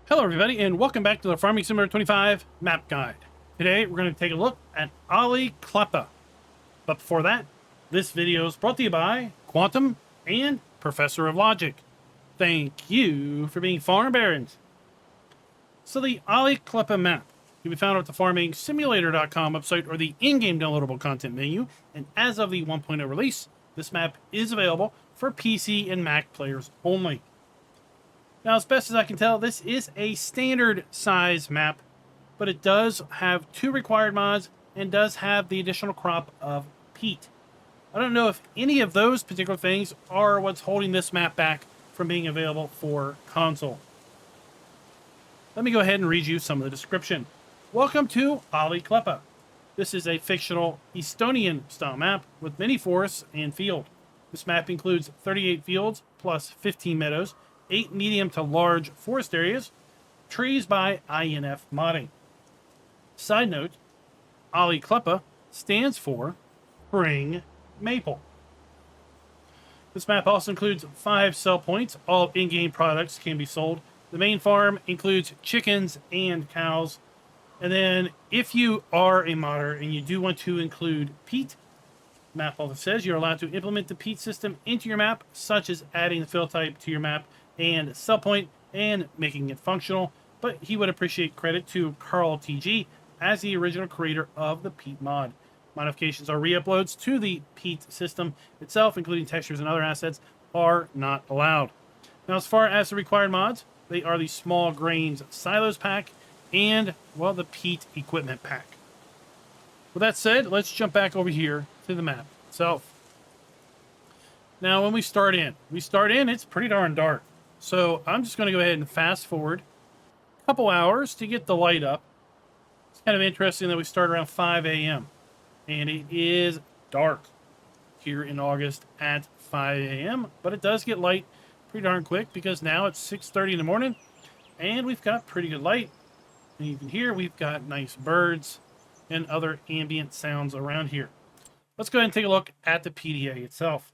Hello everybody, and welcome back to the Farming Simulator 25 map guide. Today we're going to take a look at Alliklepa. But before that, this video is brought to you by Quantum and Professor of Logic. Thank you for being farm barons. So the Alliklepa map can be found at the farmingsimulator.com website or the in-game downloadable content menu, and as of the 1.0 release, this map is available for PC and Mac players only. Now, as best as I can tell, this is a standard size map, but it does have two required mods and does have the additional crop of peat. I don't know if any of those particular things are what's holding this map back from being available for console. Let me go ahead and read you some of the description. Welcome to Alliklepa. This is a fictional Estonian style map with many forests and field. This map includes 38 fields plus 15 meadows, 8 medium to large forest areas, trees by INF Modding. Side note, Alliklepa stands for Spring Maple. This map also includes 5 sell points. All in-game products can be sold. The main farm includes chickens and cows. And then if you are a modder and you do want to include peat, map also says you're allowed to implement the peat system into your map, such as adding the fill type to your map and sell point and making it functional. But he would appreciate credit to Carl TG as the original creator of the peat mod. Modifications or reuploads to the peat system itself, including textures and other assets, are not allowed. Now, as far as the required mods, they are the small grains silos pack and, well, the peat equipment pack. With that said, let's jump back over here to the map itself. Now, when we start in, it's pretty darn dark. So I'm just going to go ahead and fast forward a couple hours to get the light up. It's kind of interesting that we start around 5 a.m. and it is dark here in August at 5 a.m. But it does get light pretty darn quick because now it's 6:30 in the morning and we've got pretty good light. And you can hear we've got nice birds and other ambient sounds around here. Let's go ahead and take a look at the PDA itself.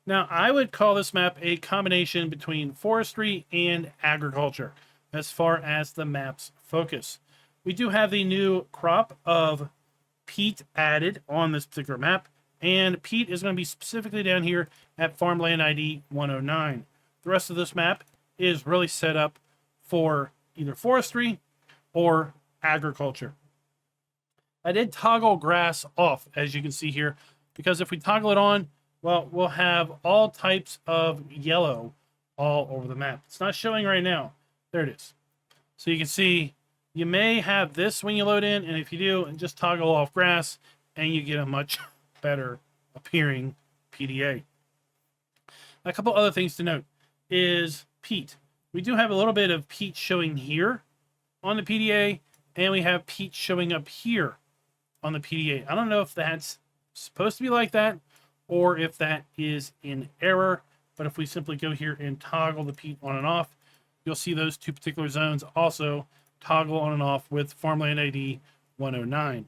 Now, I would call this map a combination between forestry and agriculture as far as the map's focus. We do have the new crop of peat added on this particular map, and peat is going to be specifically down here at farmland ID 109. The rest of this map is really set up for either forestry or agriculture. I did toggle grass off, as you can see here, because if we toggle it on, well, we'll have all types of yellow all over the map. It's not showing right now. There it is. So you can see you may have this when you load in, and if you do, just toggle off grass, and you get a much better appearing PDA. A couple other things to note is peat. We do have a little bit of peat showing here on the PDA, and we have peat showing up here on the PDA. I don't know if that's supposed to be like that, or if that is in error, but if we simply go here and toggle the peat on and off, you'll see those two particular zones also toggle on and off with farmland ID 109.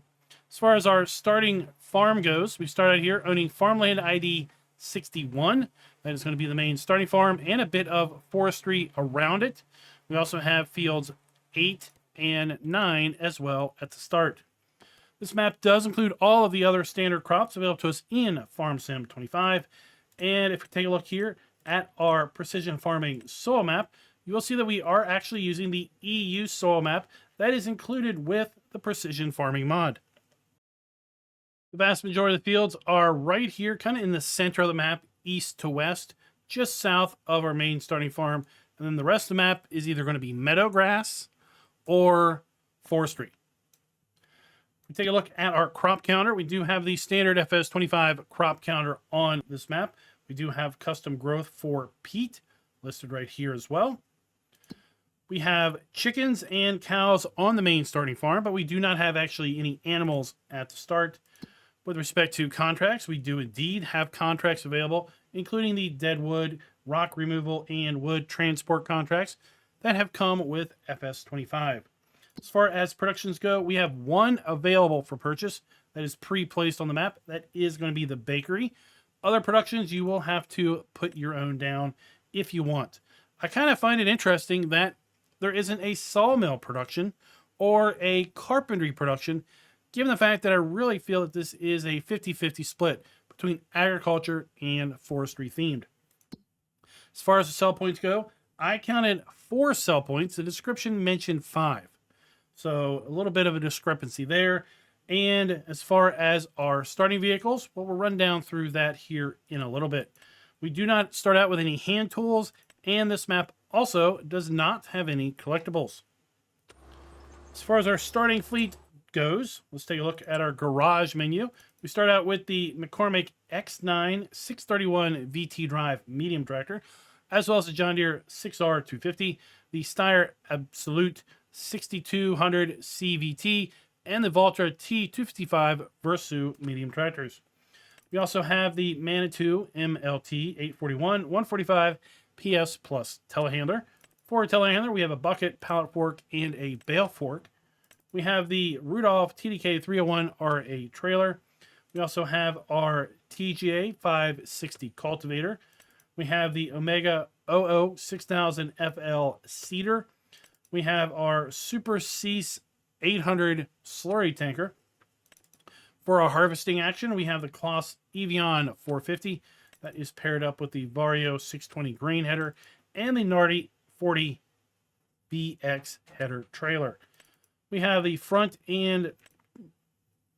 As far as our starting farm goes, we start out here owning farmland ID 61. That is going to be the main starting farm and a bit of forestry around it. We also have fields 8 and 9 as well at the start. This map does include all of the other standard crops available to us in Farm Sim 25. And if we take a look here at our precision farming soil map, you will see that we are actually using the EU soil map that is included with the precision farming mod. The vast majority of the fields are right here, kind of in the center of the map, east to west, just south of our main starting farm. And then the rest of the map is either going to be meadow grass or forestry. We take a look at our crop counter. We do have the standard FS25 crop counter on this map. We do have custom growth for peat listed right here as well. We have chickens and cows on the main starting farm, but we do not have actually any animals at the start. With respect to contracts, we do indeed have contracts available, including the deadwood, rock removal, and wood transport contracts that have come with FS25. As far as productions go, we have one available for purchase that is pre-placed on the map. That is going to be the bakery. Other productions, you will have to put your own down if you want. I kind of find it interesting that there isn't a sawmill production or a carpentry production, given the fact that I really feel that this is a 50-50 split between agriculture and forestry themed. As far as the sell points go, I counted 4 sell points. The description mentioned 5. So a little bit of a discrepancy there. And as far as our starting vehicles, well, we'll run down through that here in a little bit. We do not start out with any hand tools, and this map also does not have any collectibles. As far as our starting fleet goes, let's take a look at our garage menu. We start out with the McCormick X9 631 VT drive medium tractor, as well as the John Deere 6R250, the Steyr Absolute 6200 CVT, and the Valtra T255 Versu medium tractors. We also have the Manitou MLT 841 145 PS Plus telehandler. For a telehandler, we have a bucket, pallet fork, and a bale fork. We have the Rudolph TDK 301 RA trailer. We also have our TGA 560 cultivator. We have the Omega 00 6000 FL seeder. We have our Super Cease 800 slurry tanker. For our harvesting action, we have the Kloss Evian 450 that is paired up with the Vario 620 grain header and the Nardi 40 BX header trailer. We have the front and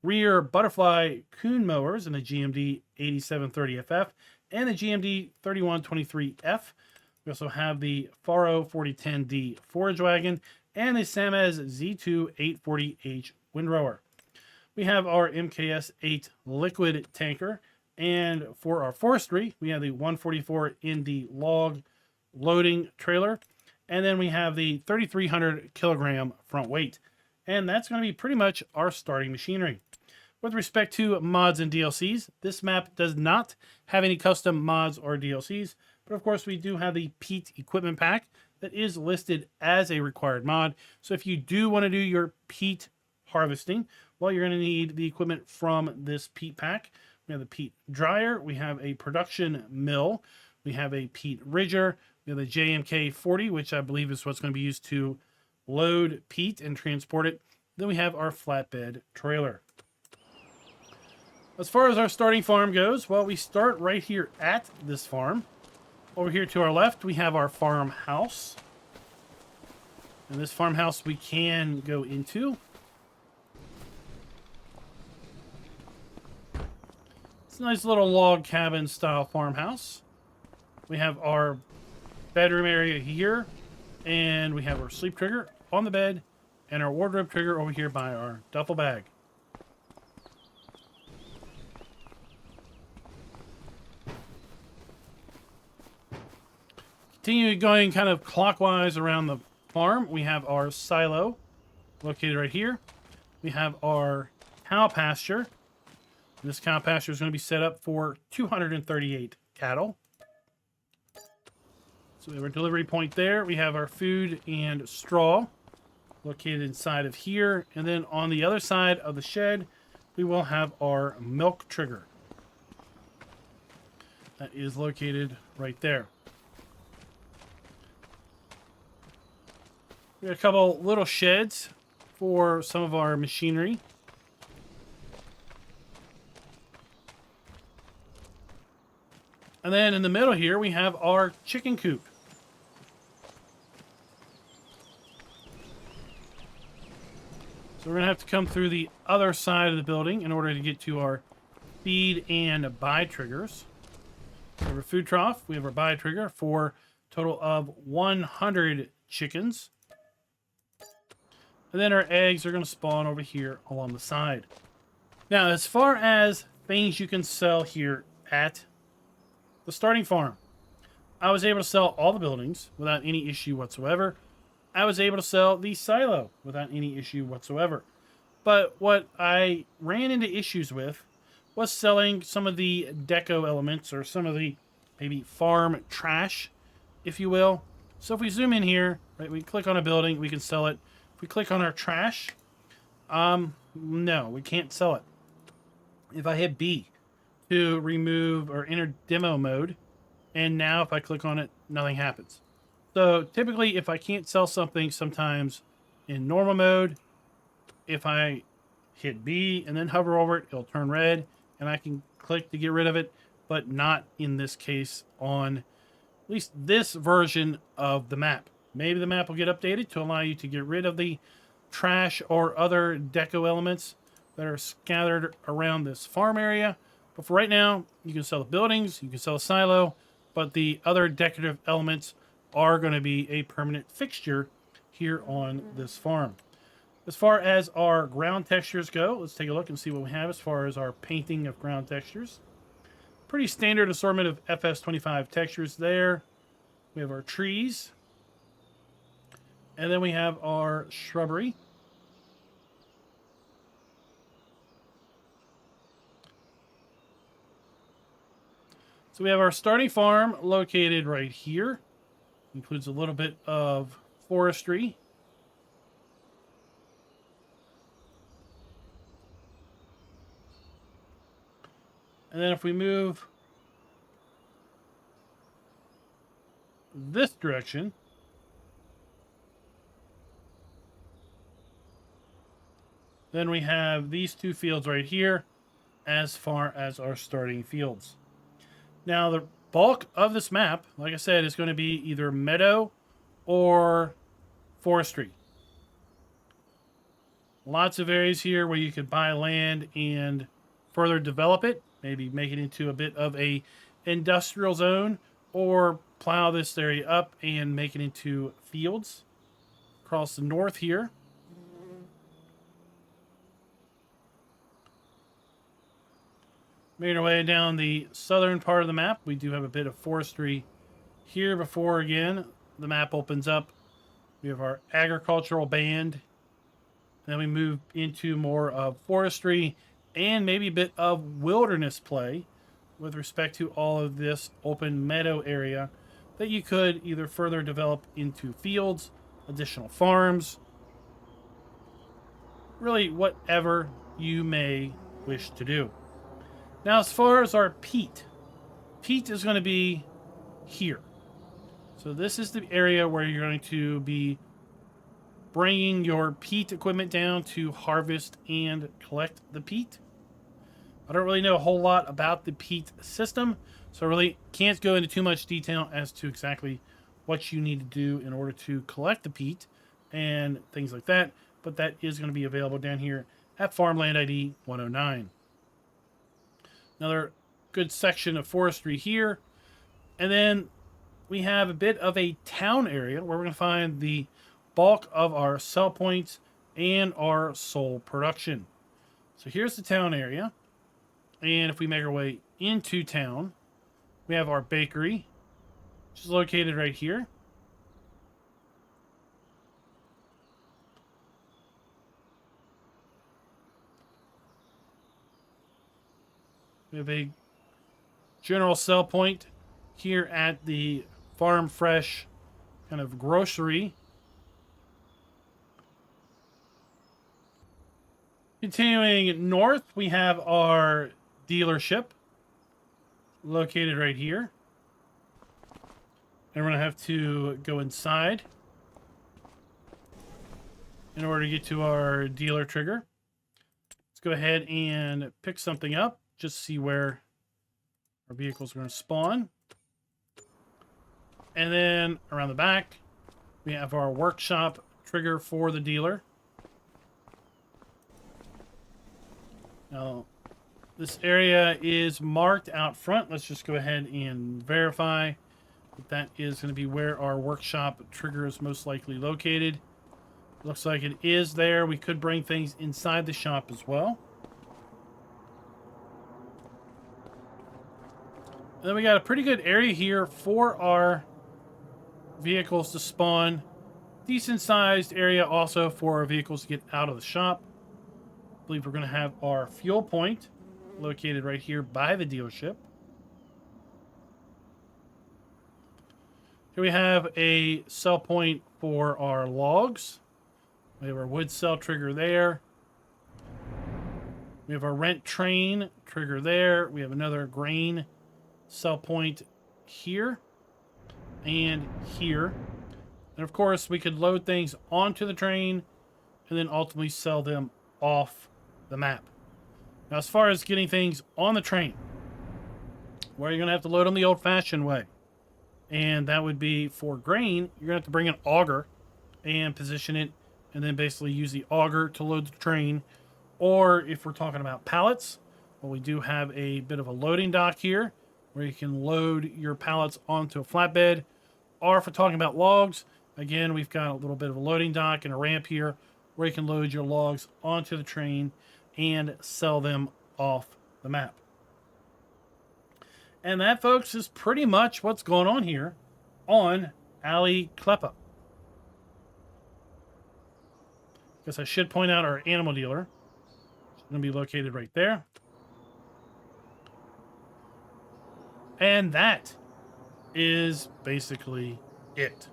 rear butterfly coon mowers in the GMD 8730FF and the GMD 3123F. We also have the Faro 4010D forage wagon and the Samez Z2 840H windrower. We have our MKS 8 liquid tanker, and for our forestry, we have the 144 ND log loading trailer, and then we have the 3,300 kilogram front weight. And that's going to be pretty much our starting machinery. With respect to mods and DLCs, this map does not have any custom mods or DLCs, but of course we do have the peat equipment pack that is listed as a required mod. So if you do want to do your peat harvesting, well, you're going to need the equipment from this peat pack. We have the peat dryer, we have a production mill, we have a peat ridger, we have the JMK 40, which I believe is what's going to be used to load peat and transport it. Then we have our flatbed trailer. As far as our starting farm goes, well, we start right here at this farm. Over here to our left, we have our farmhouse. And this farmhouse we can go into. It's a nice little log cabin style farmhouse. We have our bedroom area here, and we have our sleep trigger on the bed, and our wardrobe trigger over here by our duffel bag. Continue going kind of clockwise around the farm. We have our silo located right here. We have our cow pasture. This cow pasture is going to be set up for 238 cattle. So we have our delivery point there. We have our food and straw located inside of here. And then on the other side of the shed, we will have our milk trigger. That is located right there. We got a couple little sheds for some of our machinery. And then in the middle here, we have our chicken coop. So we're going to have to come through the other side of the building in order to get to our feed and buy triggers. We have our food trough. We have our buy trigger for a total of 100 chickens. And then our eggs are going to spawn over here along the side. Now, as far as things you can sell here at the starting farm, I was able to sell all the buildings without any issue whatsoever. I was able to sell the silo without any issue whatsoever. But what I ran into issues with was selling some of the deco elements or some of the maybe farm trash, if you will. So if we zoom in here, right, we click on a building, we can sell it. If we click on our trash, no, we can't sell it. If I hit B to remove or enter demo mode, and now if I click on it, nothing happens. So typically, if I can't sell something, sometimes in normal mode, if I hit B and then hover over it, it'll turn red, and I can click to get rid of it, but not in this case on at least this version of the map. Maybe the map will get updated to allow you to get rid of the trash or other deco elements that are scattered around this farm area. But for right now, you can sell the buildings, you can sell a silo, but the other decorative elements are going to be a permanent fixture here on this farm. As far as our ground textures go, let's take a look and see what we have as far as our painting of ground textures. Pretty standard assortment of FS25 textures there. We have our trees. And then we have our shrubbery. So we have our starting farm located right here. Includes a little bit of forestry. And then if we move this direction, then we have these two fields right here as far as our starting fields. Now, the bulk of this map, like I said, is going to be either meadow or forestry. Lots of areas here where you could buy land and further develop it, maybe make it into a bit of a industrial zone, or plow this area up and make it into fields. Across the north here, made our way down the southern part of the map. We do have a bit of forestry here before, again, the map opens up. We have our agricultural band. Then we move into more of forestry and maybe a bit of wilderness play with respect to all of this open meadow area that you could either further develop into fields, additional farms, really whatever you may wish to do. Now, as far as our peat is going to be here. So this is the area where you're going to be bringing your peat equipment down to harvest and collect the peat. I don't really know a whole lot about the peat system, so I really can't go into too much detail as to exactly what you need to do in order to collect the peat and things like that, but that is going to be available down here at Farmland ID 109. Another good section of forestry here. And then we have a bit of a town area where we're going to find the bulk of our sell points and our soul production. So here's the town area. And if we make our way into town, we have our bakery, which is located right here. We have a general sell point here at the Farm Fresh kind of grocery. Continuing north, we have our dealership located right here. And we're going to have to go inside in order to get to our dealer trigger. Let's go ahead and pick something up. Just see where our vehicles are going to spawn. And then around the back, we have our workshop trigger for the dealer. Now, this area is marked out front. Let's just go ahead and verify that that is going to be where our workshop trigger is most likely located. Looks like it is there. We could bring things inside the shop as well. And then we got a pretty good area here for our vehicles to spawn. Decent sized area also for our vehicles to get out of the shop. I believe we're going to have our fuel point located right here by the dealership. Here we have a sell point for our logs. We have our wood cell trigger there. We have our rent train trigger there. We have another grain sell point here and here. And of course, we could load things onto the train and then ultimately sell them off the map. Now, as far as getting things on the train, well, you're going to have to load them the old-fashioned way. And that would be for grain, you're going to have to bring an auger and position it, and then basically use the auger to load the train. Or if we're talking about pallets, well, we do have a bit of a loading dock here where you can load your pallets onto a flatbed. Or if we're talking about logs, again, we've got a little bit of a loading dock and a ramp here where you can load your logs onto the train and sell them off the map. And that, folks, is pretty much what's going on here on Alliklepa. Guess I should point out our animal dealer. It's going to be located right there. And that is basically it.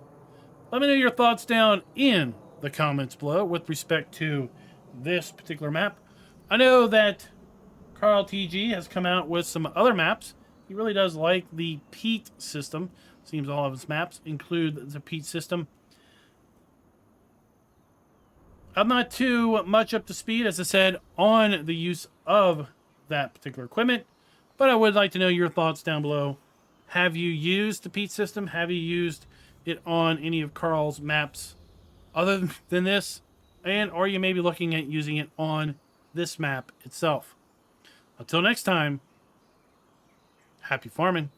Let me know your thoughts down in the comments below with respect to this particular map. I know that Carl TG has come out with some other maps. He really does like the peat system. Seems all of his maps include the peat system. I'm not too much up to speed, as I said, on the use of that particular equipment, but I would like to know your thoughts down below. Have you used the peat system? Have you used it on any of Carl's maps other than this? And are you maybe looking at using it on this map itself? Until next time, happy farming.